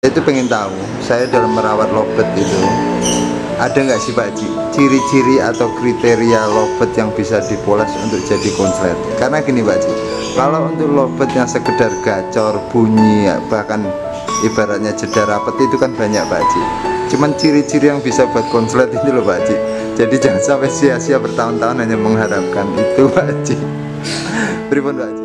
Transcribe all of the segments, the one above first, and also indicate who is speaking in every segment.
Speaker 1: Itu pengen tahu, saya dalam merawat lovebird itu ada nggak sih Pak Haji ciri-ciri atau kriteria lovebird yang bisa dipoles untuk jadi konslet? Karena gini Pak Haji, kalau untuk lovebird yang sekedar gacor, bunyi, bahkan ibaratnya jeda rapet itu kan banyak Pak Haji. Cuman ciri-ciri yang bisa buat konslet itu loh Pak Haji. Jadi jangan sampai sia-sia bertahun-tahun hanya mengharapkan itu Pak Haji. Pripun Pak Haji?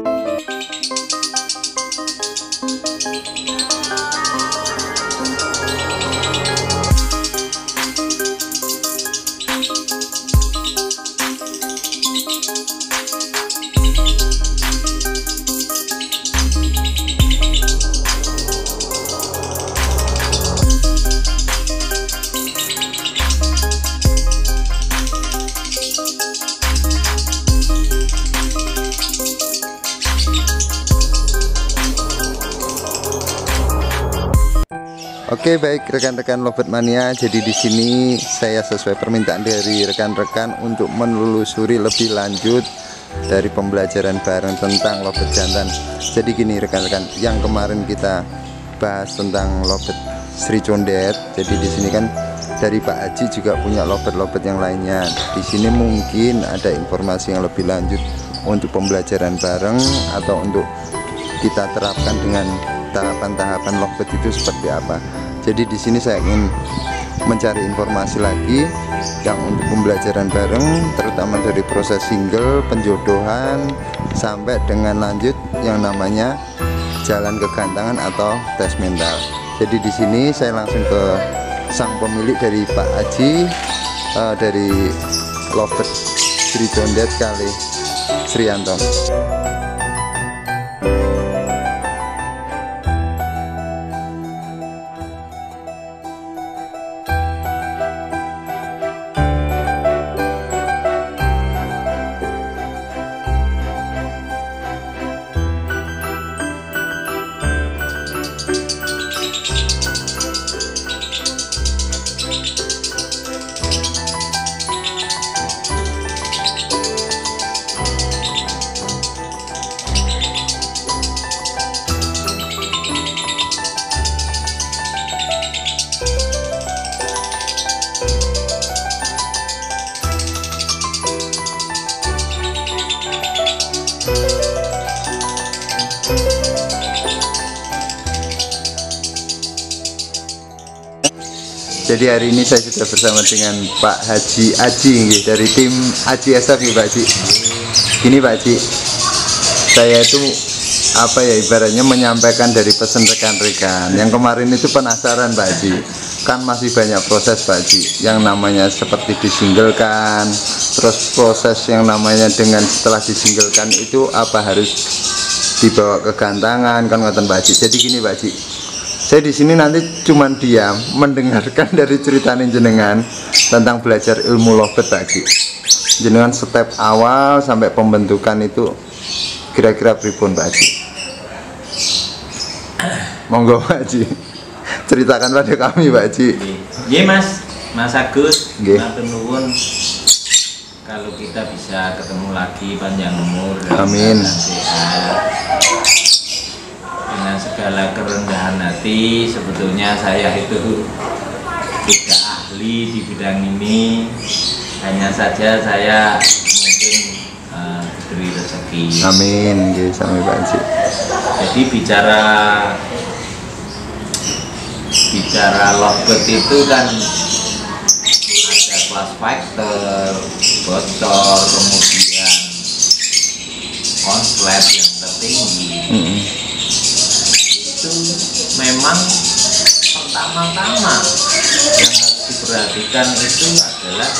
Speaker 1: Oke, baik rekan-rekan lovebird mania, jadi di sini saya sesuai permintaan dari rekan-rekan untuk menelusuri lebih lanjut dari pembelajaran bareng tentang lovebird jantan. Jadi gini rekan-rekan, yang kemarin kita bahas tentang lovebird Sri Condet. Jadi di sini kan dari Pak Haji juga punya lovebird yang lainnya. Di sini mungkin ada informasi yang lebih lanjut untuk pembelajaran bareng atau untuk kita terapkan dengan tahapan-tahapan lovebird itu seperti apa. Jadi di sini saya ingin mencari informasi lagi yang untuk pembelajaran bareng, terutama dari proses single, penjodohan, sampai dengan lanjut yang namanya jalan kegantangan atau tes mental. Jadi di sini saya langsung ke sang pemilik dari Pak Haji, dari lovebird Sri Condet kali Srianto. Jadi hari ini saya sudah bersama dengan Pak Haji Aji dari tim Aji SF nih Pak Haji. Gini Pak Haji, saya itu apa ya ibaratnya menyampaikan dari pesan rekan-rekan yang kemarin itu penasaran Pak Haji. Kan masih banyak proses Pak Haji, yang namanya seperti disinglekan, terus proses yang namanya dengan setelah disinglekan itu apa harus dibawa ke gantangan kan ngoten Pak Haji. Jadi gini Pak Haji, saya di sini nanti cuman diam mendengarkan dari ceritanya jenengan tentang belajar ilmu lovebird Pak Haji. Jenengan step awal sampai pembentukan itu kira-kira pripun Pak Haji? Monggo Pak Haji, ceritakan pada kami Pak Haji.
Speaker 2: Iya Mas Agus, matur nuwun. Kalau kita bisa ketemu lagi panjang umur,
Speaker 1: amin,
Speaker 2: sehat, dengan segala kerendahan hati. Sebetulnya saya itu tidak ahli di bidang ini, hanya saja saya mungkin diberi rezeki.
Speaker 1: Amin, sami Pak Haji.
Speaker 2: Jadi bicara lovebird itu kan ada class factor, bocor, kemudian konslet yang tertinggi. Itu memang pertama-tama yang harus diperhatikan itu adalah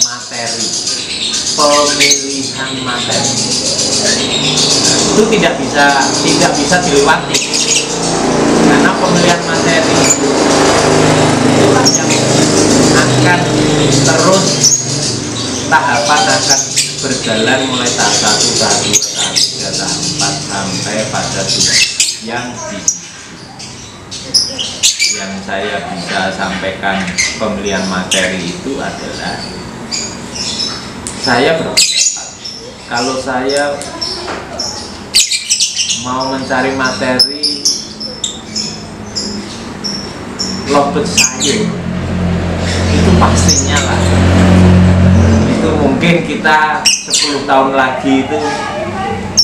Speaker 2: materi, pemilihan materi. Itu tidak bisa dilewati, karena pemilihan materi itulah yang akan terus tahapan akan berjalan mulai tahap 1, tahap 2, tahap 3, tahap 4 sampai pada yang saya bisa sampaikan. Pemilihan materi itu adalah saya berpendapat kalau saya mau mencari materi lobet sayur itu pastinya lah, itu mungkin kita 10 tahun lagi itu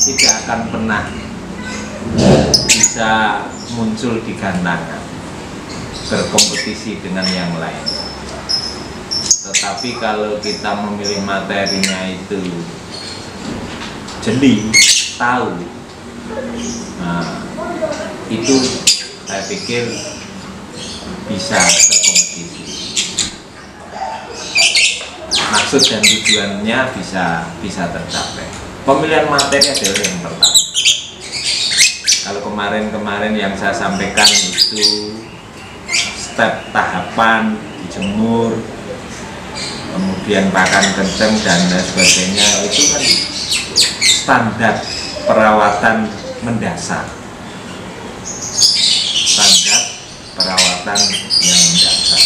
Speaker 2: tidak akan pernah bisa muncul di gantangan berkompetisi dengan yang lain. Tetapi kalau kita memilih materinya itu jeli, tahu, nah, itu saya pikir bisa berkompetisi. Maksud dan tujuannya bisa tercapai. Pemilihan materi adalah yang pertama. Kalau kemarin yang saya sampaikan itu step tahapan, dijemur, kemudian pakan kenceng dan lain sebagainya, itu kan standar perawatan mendasar. Standar perawatan yang mendasar.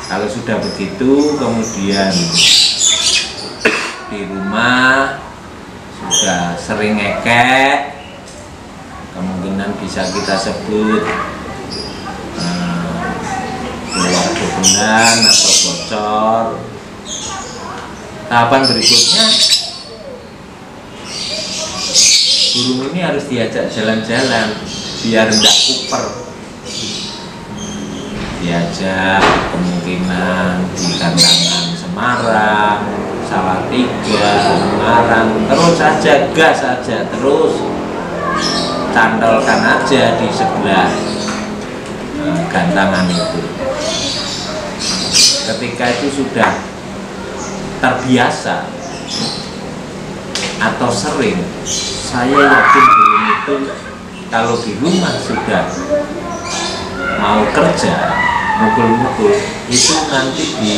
Speaker 2: Kalau sudah begitu, kemudian di rumah sudah sering ngekek, kemungkinan bisa kita sebut keluar bebelan atau bocor. Tahapan berikutnya, burung ini harus diajak jalan-jalan biar tidak kuper. Diajak kemungkinan di gantangan Semarang, Salatiga, Semarang, terus aja gas aja, terus cantolkan aja di sebelah gantangan itu. Ketika itu sudah terbiasa atau sering, saya yakin burung itu kalau di rumah sudah mau kerja, mukul-mukul, itu nanti di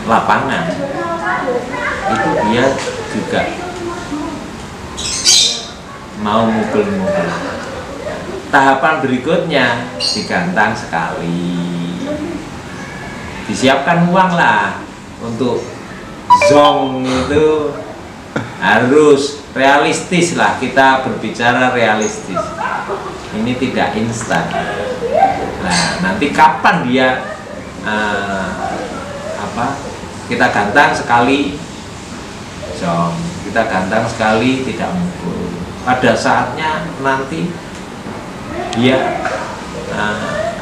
Speaker 2: lapangan itu dia juga mau mukul-mukul. Tahapan berikutnya digantang sekali, disiapkan uang lah untuk zong, itu harus realistis lah, kita berbicara realistis, ini tidak instan. Nah, nanti kapan dia kita gantang sekali zong, kita gantang sekali tidak mukul, pada saatnya nanti dia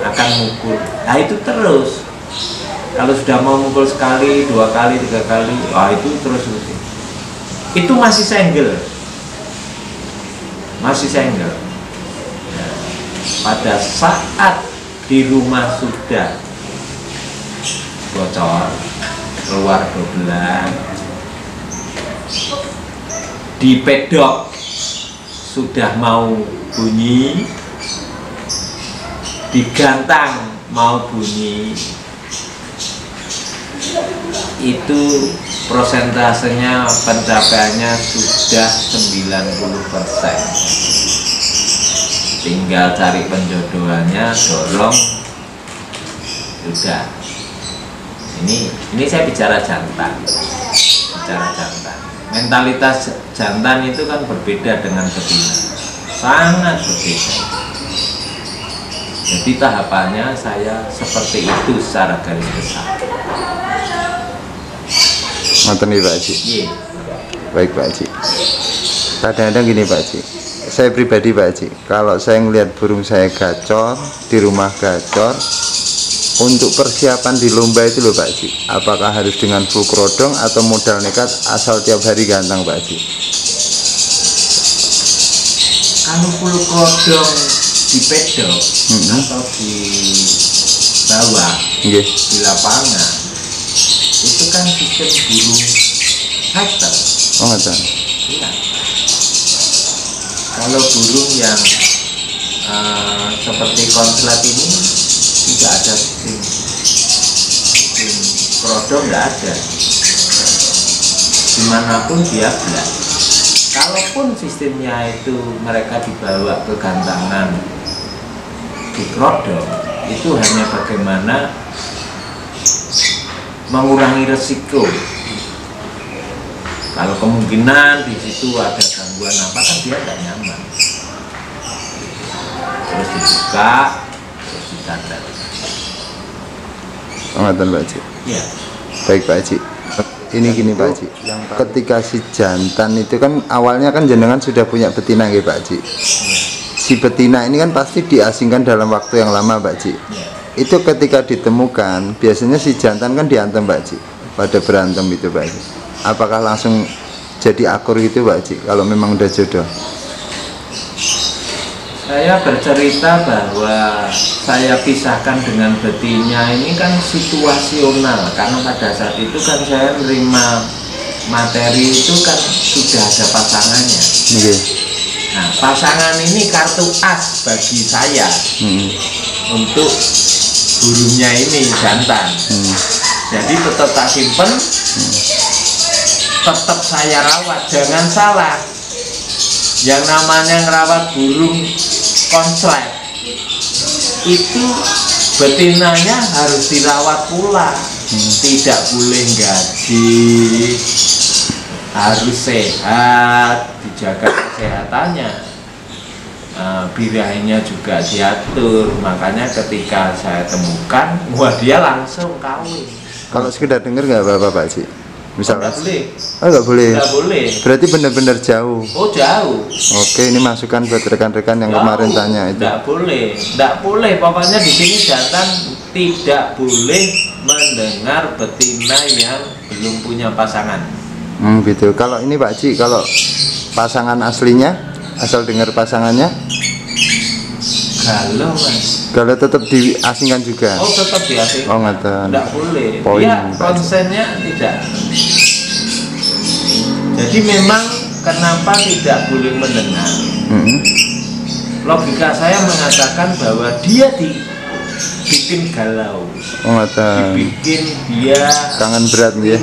Speaker 2: akan mukul. Nah, itu terus. Kalau sudah mau mukul sekali, 2 kali, 3 kali, itu terus. Itu masih senggel. Masih senggel. Nah, pada saat di rumah sudah bocor, keluar bebelan, di pedok sudah mau bunyi, digantang mau bunyi, itu prosentasenya pencapaiannya sudah 90%. Tinggal cari penjodohannya, dorong, sudah. Ini saya bicara jantan. Mentalitas jantan itu kan berbeda dengan betina, sangat berbeda. Jadi tahapannya saya seperti itu secara garis besar.
Speaker 1: Nonton nih Pak Haji.
Speaker 2: Iya.
Speaker 1: Baik Pak Haji. Kadang-kadang gini Pak Haji, saya pribadi Pak Haji, kalau saya ngelihat burung saya gacor, di rumah gacor, untuk persiapan di lomba itu loh Pak Haji, apakah harus dengan full kerodong atau modal nekat asal tiap hari gantang Pak Haji?
Speaker 2: Kalau full kerodong di pedok atau di bawah, di lapangan, itu kan sistem burung hektar.
Speaker 1: Oh nggak.
Speaker 2: Iya. Kalau burung yang seperti konslet ini tidak ada sistem kerodong, nggak ada. Dimanapun dia belah. Kalaupun sistemnya itu mereka dibawa ke gantangan di kerodong, itu hanya bagaimana mengurangi resiko. Kalau kemungkinan di situ ada gangguan apa, kan dia tidak nyaman. Terus dibuka, terus standar.
Speaker 1: Ngoten Pak Haji.
Speaker 2: Ya.
Speaker 1: Baik Pak Haji. Ini gini Pak Haji. Ketika si jantan itu kan awalnya kan jenengan sudah punya betina nggih Pak Haji. Si betina ini kan pasti diasingkan dalam waktu yang lama Pak Haji. Itu ketika ditemukan biasanya si jantan kan diantem Pak Haji. Pada berantem itu Pak Haji. Apakah langsung jadi akur gitu Pak Haji kalau memang udah jodoh?
Speaker 2: Saya bercerita bahwa saya pisahkan dengan betina ini kan situasional, karena pada saat itu kan saya menerima materi itu kan sudah ada pasangannya.
Speaker 1: Okay.
Speaker 2: Nah, pasangan ini kartu as bagi saya untuk burungnya ini jantan. Jadi tetap tak simpen, tetap saya rawat. Jangan salah, yang namanya ngerawat burung konslet itu betinanya harus dirawat pula, tidak boleh gaji, harus sehat, dijaga kesehatannya, birahinya juga diatur. Makanya ketika saya temukan, wah dia langsung kawin.
Speaker 1: Kalau sekedar denger nggak apa-apa Pak Haji? Misalnya
Speaker 2: nggak boleh.
Speaker 1: Nggak boleh. Berarti benar-benar jauh.
Speaker 2: Oh jauh.
Speaker 1: Oke, ini masukan buat rekan-rekan yang kemarin tanya itu.
Speaker 2: Nggak boleh. Pokoknya di sini jantan tidak boleh mendengar betina yang belum punya pasangan.
Speaker 1: Gitu. Kalau ini Pak Haji, kalau pasangan aslinya, asal dengar pasangannya,
Speaker 2: galau Mas.
Speaker 1: kalau tetap diasingkan juga.
Speaker 2: Oh tetap diasingkan.
Speaker 1: Oh ngaten.
Speaker 2: Nggak boleh.
Speaker 1: Poin,
Speaker 2: Dia konsennya tidak. Jadi memang kenapa tidak boleh mendengar? Logika saya mengatakan bahwa dia dibikin galau.
Speaker 1: Oh ngaten.
Speaker 2: Dibikin dia
Speaker 1: Kangen berat ya.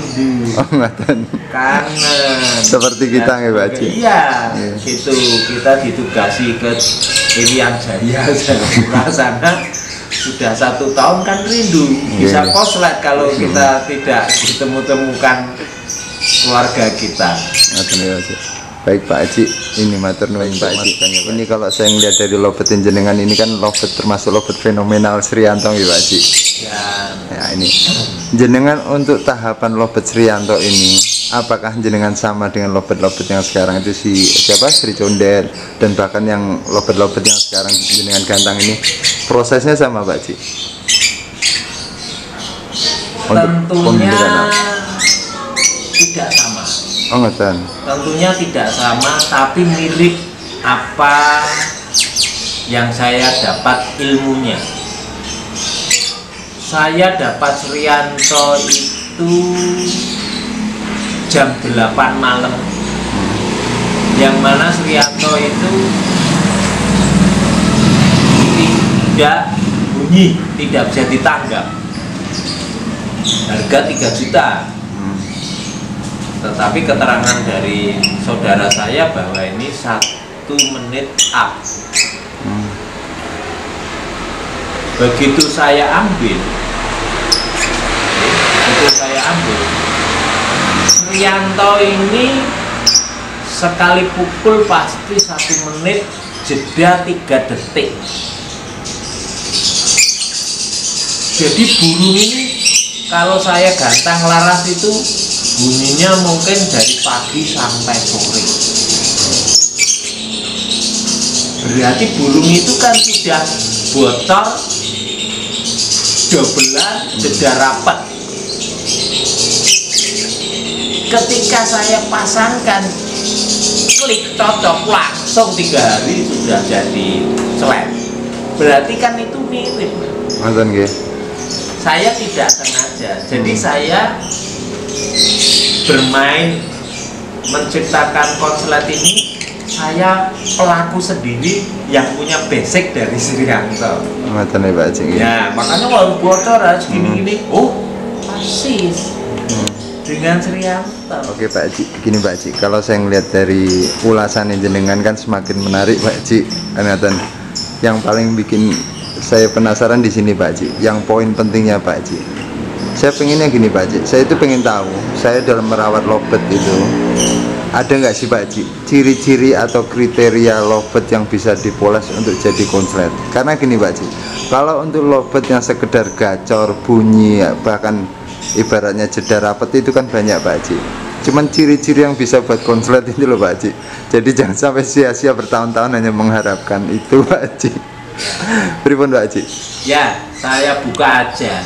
Speaker 1: Oh ngaten.
Speaker 2: Kangen.
Speaker 1: Seperti kita nggih Pak Haji.
Speaker 2: Iya. Gitu. Kita ditugasi ke Irian Jaya sana sudah 1 tahun kan rindu, bisa koslet kalau kita tidak ditemu-temukan keluarga kita.
Speaker 1: Baik Pak Haji, ini matur nuwun Pak Haji. Ini kalau saya ngelihat dari lobetin jenengan ini kan lobet termasuk lobet fenomenal Sriyanto ya Pak Haji. Ya ini jenengan untuk tahapan lobet Sriyanto ini, apakah jenengan sama dengan lobet-lobet yang sekarang itu si siapa Sri Condet dan bahkan yang lobet-lobet yang sekarang jenengan gantang ini prosesnya sama Pak Haji?
Speaker 2: Tentunya tidak sama.
Speaker 1: Oh ngoten.
Speaker 2: Tentunya tidak sama, tapi mirip apa yang saya dapat ilmunya. Saya dapat Sriyanto itu jam 8 malam, yang mana Sriyanto itu tidak bunyi, tidak bisa ditanggap, harga 3 juta. Tetapi keterangan dari saudara saya bahwa ini 1 menit up. Begitu saya ambil, Sriyanto ini sekali pukul pasti 1 menit, jeda 3 detik. Jadi burung ini kalau saya gantang laras itu bunyinya mungkin dari pagi sampai sore. Berarti burung itu kan sudah bocor, dobelan, jeda rapat. Ketika saya pasangkan, klik cocok, langsung 3 hari sudah jadi seleb. Berarti kan itu mirip.
Speaker 1: Mantan nggih.
Speaker 2: Saya tidak sengaja, jadi saya bermain menciptakan konslet ini, saya pelaku sendiri yang punya basic dari Sriyanto.
Speaker 1: Mantan ya Pak Haji.
Speaker 2: Ya, makanya kalau bocor gini-gini, oh persis dengan Sriyanto.
Speaker 1: Oke Pak Haji, begini Pak Haji, kalau saya ngelihat dari ulasan yang jenengan kan semakin menarik Pak Haji. Kanatan yang paling bikin saya penasaran di sini Pak Haji, yang poin pentingnya Pak Haji, Saya pengennya gini Pak Haji, saya itu pengen tahu, saya dalam merawat lovebird itu ada nggak sih Pak Haji ciri-ciri atau kriteria lovebird yang bisa dipoles untuk jadi konslet? Karena gini Pak Haji, kalau untuk lovebird yang sekedar gacor, bunyi, bahkan ibaratnya jeda rapet itu kan banyak Pak Haji. Cuman ciri-ciri yang bisa buat konslet itu loh Pak Haji. Jadi jangan sampai sia-sia bertahun-tahun hanya mengharapkan itu Pak Haji. Pripun Pak Haji?
Speaker 2: Ya, saya buka aja.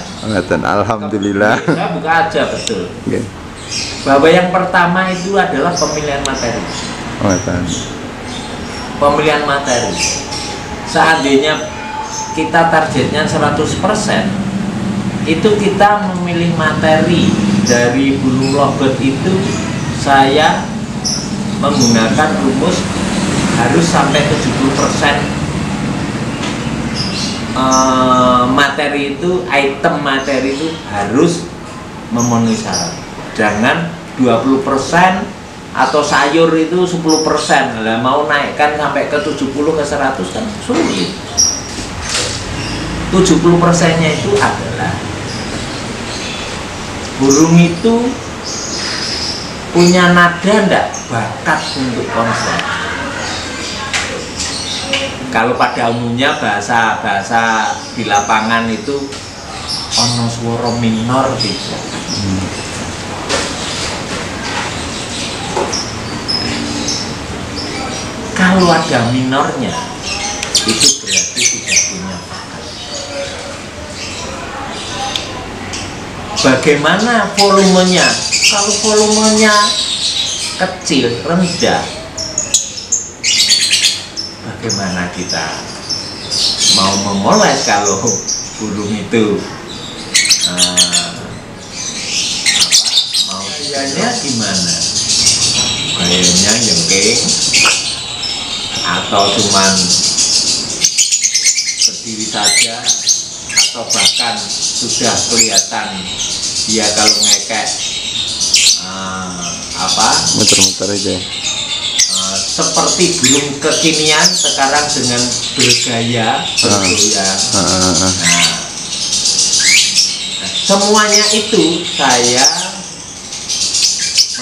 Speaker 1: Alhamdulillah.
Speaker 2: Saya buka aja, betul.
Speaker 1: Okay.
Speaker 2: Bahwa yang pertama itu adalah pemilihan materi. Pemilihan materi. Seandainya kita targetnya 100%, itu kita memilih materi dari bulu lovebird itu, saya menggunakan rumus harus sampai 70% materi itu, item materi itu harus memenuhi syarat. Jangan 20% atau sayur itu 10%. Lah mau naikkan sampai ke 70 ke 100 kan sulit. 70%-nya itu adalah burung itu punya nada ndak, bakat untuk konslet. Kalau pada umumnya bahasa di lapangan itu ono swara minor gitu. Kalau ada minornya, itu berarti tidak punya bakat. Bagaimana volumenya? Kalau volumenya kecil, rendah, bagaimana kita mau memoles kalau burung itu mau gayanya gimana? Gayanya jengking atau cuman berdiri saja, atau bahkan sudah kelihatan dia kalau ngekek
Speaker 1: muter-muter aja.
Speaker 2: Seperti burung kekinian sekarang dengan bergaya bergoyang. Nah, semuanya itu saya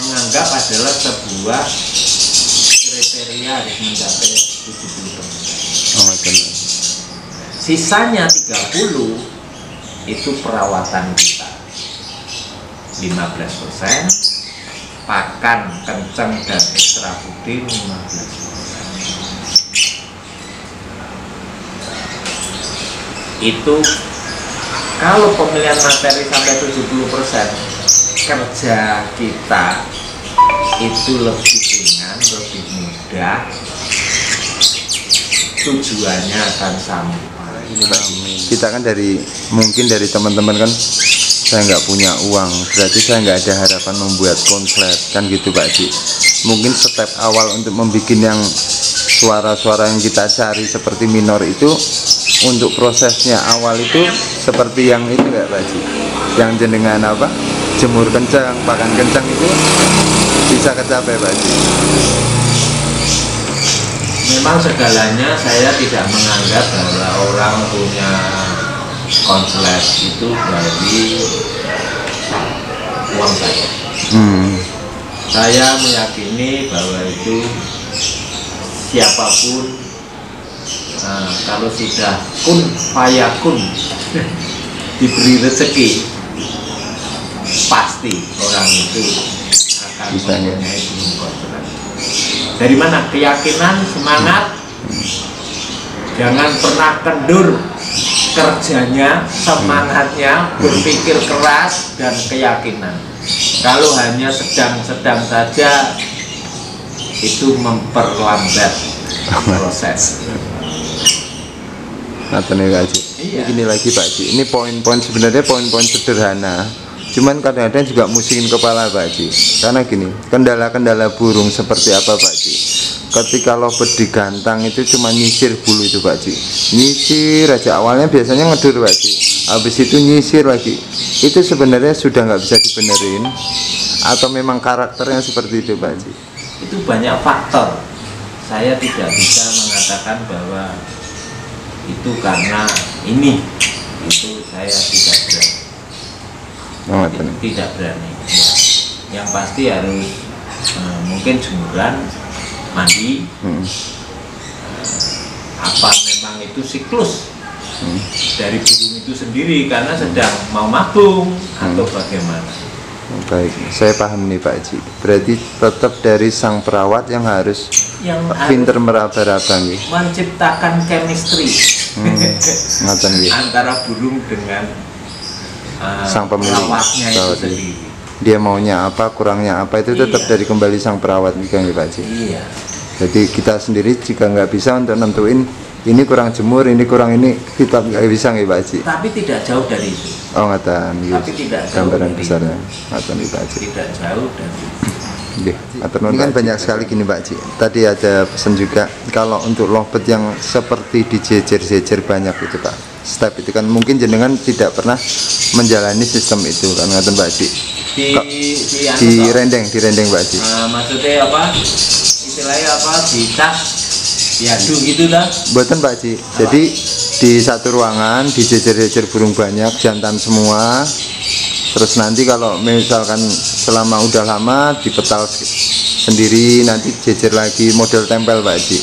Speaker 2: menganggap adalah sebuah kriteria harus mencapai 70%. Sisanya 30 itu perawatan kita. 15% pakan, kencang, dan ekstra putih 15%. Itu kalau pemilihan materi sampai 70%, kerja kita itu lebih ringan, lebih mudah, tujuannya akan sampai.
Speaker 1: Kita kan mungkin dari teman-teman kan, saya nggak punya uang, berarti saya nggak ada harapan membuat konslet kan gitu Pak Haji. Mungkin step awal untuk membuat yang suara-suara yang kita cari seperti minor itu, untuk prosesnya awal itu seperti yang itu nggak Pak Haji, yang jenengan jemur kencang, pakan kencang itu bisa kecapai Pak Haji.
Speaker 2: Memang segalanya saya tidak menganggap bahwa orang punya konslet itu dari uang saja. Saya meyakini bahwa itu siapapun, kalau sudah kun fayakun diberi rezeki, pasti orang itu akan mempunyai burung konslet. Dari mana? Keyakinan, semangat, jangan pernah kendur kerjanya, semangatnya, berpikir keras, dan keyakinan. Kalau hanya sedang-sedang saja, itu memperlambat proses.
Speaker 1: Nah, Pak Haji.
Speaker 2: Iya.
Speaker 1: Ini lagi Pak Haji, ini poin-poin sebenarnya poin-poin sederhana. Cuman kadang-kadang juga musingin kepala Pak Haji. Karena gini, kendala-kendala burung seperti apa Pak Haji? Ketika lovebird digantang itu cuma nyisir bulu itu Pak Haji. Nyisir aja, awalnya biasanya ngedur Pak Haji, habis itu nyisir lagi. Itu sebenarnya sudah nggak bisa dibenerin, atau memang karakternya seperti itu Pak Haji?
Speaker 2: Itu banyak faktor. Saya tidak bisa mengatakan bahwa itu karena ini, itu saya tidak berani.
Speaker 1: Oh,
Speaker 2: tidak berani ya. Yang pasti harus mungkin jemuran, mandi, apa memang itu siklus dari burung itu sendiri karena sedang mau mabung atau bagaimana.
Speaker 1: Baik, saya paham nih Pak Haji. Berarti tetap dari sang perawat yang harus pinter meraba-raba nih,
Speaker 2: menciptakan chemistry antara burung dengan
Speaker 1: sang pemilik
Speaker 2: perawatnya itu sendiri.
Speaker 1: Dia maunya apa, kurangnya apa, itu tetap dari kembali sang perawat nih Pak Haji.
Speaker 2: Iya.
Speaker 1: Jadi kita sendiri juga nggak bisa untuk nentuin ini kurang jemur, ini kurang ini, kita nggak bisa nih Pak Haji.
Speaker 2: Tapi tidak jauh dari itu.
Speaker 1: Oh ngatan,
Speaker 2: tapi tidak jauh
Speaker 1: gambaran
Speaker 2: dari
Speaker 1: besarnya ngatan nih Pak Haji.
Speaker 2: Tidak jauh dari
Speaker 1: ini kan banyak sekali gini Pak Haji. Tadi ada pesan juga kalau untuk lovebird yang seperti dijejer-jejer banyak itu Pak, step itu kan mungkin jenengan tidak pernah menjalani sistem itu kan ngatan Pak Haji. Di rendeng Pak Haji.
Speaker 2: Maksudnya apa? Istilahnya apa? Dicas, diadu gitu dah.
Speaker 1: Buatan Pak Haji. Jadi di satu ruangan dijejer-jejer burung banyak, jantan semua. Terus nanti kalau misalkan selama udah lama dipetal sendiri, nanti jejer lagi model tempel Pak Haji.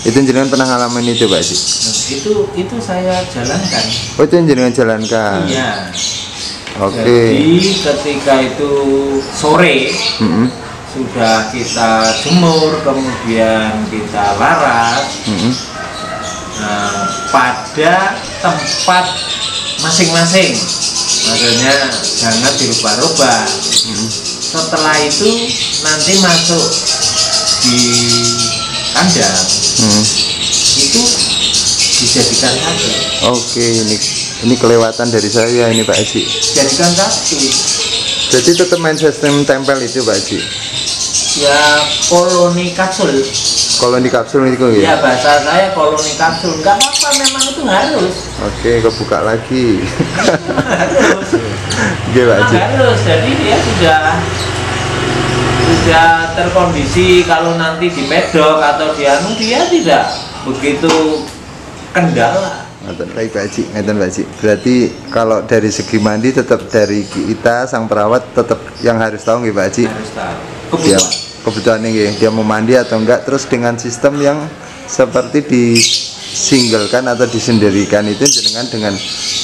Speaker 1: Itu jenengan pernah ngalamin itu Pak Haji?
Speaker 2: Itu saya jalankan.
Speaker 1: Oh itu jenengan jalankan.
Speaker 2: Iya.
Speaker 1: Oke.
Speaker 2: Jadi ketika itu sore sudah kita jemur, kemudian kita laras pada tempat masing-masing. Maksudnya jangan dirubah-rubah. Setelah itu nanti masuk di kandang itu dijadikan satu.
Speaker 1: Oke, ini kelewatan dari saya ini Pak Haji.
Speaker 2: Jadikan satu.
Speaker 1: Jadi tetap main sistem tempel itu Pak Haji.
Speaker 2: Ya koloni kapsul.
Speaker 1: Koloni kapsul itu ya?
Speaker 2: Ya bahasa saya koloni kapsul. Enggak apa-apa, memang itu harus.
Speaker 1: Oke, kebuka lagi.
Speaker 2: Harus.
Speaker 1: Oke Pak Haji.
Speaker 2: Harus. Jadi dia sudah terkondisi kalau nanti di pedok atau di anu dia tidak begitu kendala.
Speaker 1: Baik Pak Haji, Pak Haji. Berarti kalau dari segi mandi tetap dari kita sang perawat tetap yang harus tahu nggih Pak Haji.
Speaker 2: Harus tahu.
Speaker 1: Kebutuhannya nggih, dia mau mandi atau enggak, terus dengan sistem yang seperti disinglekan atau disendirikan itu dengan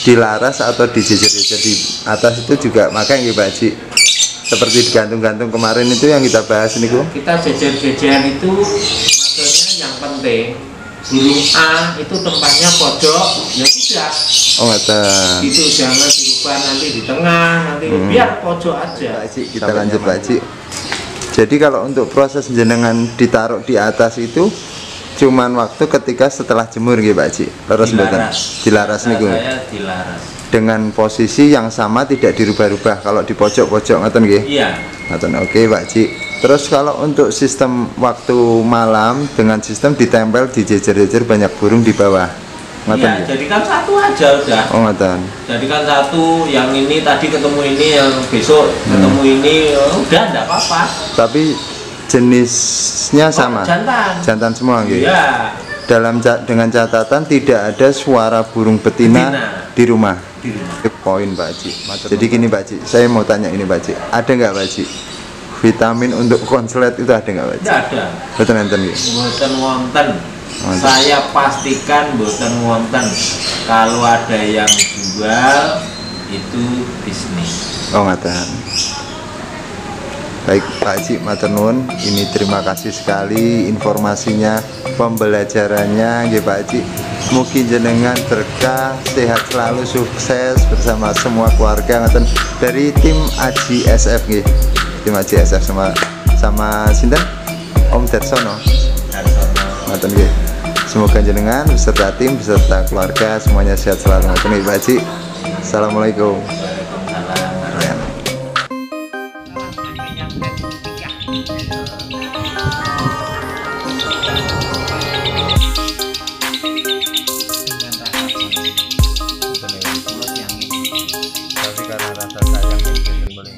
Speaker 1: dilaras atau dijejer-jejer di atas itu juga makanya nggih Pak Haji. Seperti digantung-gantung kemarin itu yang kita bahas nih Bu.
Speaker 2: Kita jejer-jejer itu maksudnya yang penting burung A itu tempatnya pojok, ya tidak.
Speaker 1: Oh ngata.
Speaker 2: Itu jangan dirubah nanti di tengah, nanti biar pojok aja.
Speaker 1: Pak Haji, kita lanjut Pak Haji. Jadi kalau untuk proses jenengan ditaruh di atas itu cuman waktu ketika setelah jemur gitu Pak Haji. Dilaras nih gue.
Speaker 2: Dilaras.
Speaker 1: Dengan posisi yang sama tidak dirubah-rubah kalau di pojok-pojok ngoten nggih.
Speaker 2: Iya.
Speaker 1: Ngoten. Oke Pak Haji. Terus kalau untuk sistem waktu malam dengan sistem ditempel dijejer-jejer banyak burung di bawah.
Speaker 2: Iya, jadikan satu aja udah.
Speaker 1: Oh ngoten.
Speaker 2: Jadikan satu, yang ini tadi ketemu ini, yang besok ketemu ini, udah enggak apa-apa.
Speaker 1: Tapi jenisnya sama. Jantan semua nggih.
Speaker 2: Iya.
Speaker 1: Dengan catatan tidak ada suara burung betina di rumah. Poin Pak Haji. Jadi gini Pak Haji, saya mau tanya ini Pak Haji, ada nggak Pak Haji vitamin untuk konslet itu ada nggak Pak Haji?
Speaker 2: Tidak ada.
Speaker 1: Betul enten ya?
Speaker 2: Boten wonten. Saya pastikan boten wonten. Kalau ada yang jual itu bisnis.
Speaker 1: Oh ngatan. Baik Pak Haji matur nuwun, ini terima kasih sekali informasinya, pembelajarannya nggih Pak Haji. Mungkin jenengan berkah, sehat selalu, sukses bersama semua keluarga ngoten dari tim Aji SF nggih. Tim Aji SF sama sinten? Om Darsono. Ngoten nggih. Semoga jenengan beserta tim beserta keluarga semuanya sehat selalu ngoten nggih Pak Haji. Assalamualaikum. Tapi karena rasa sayang yang paling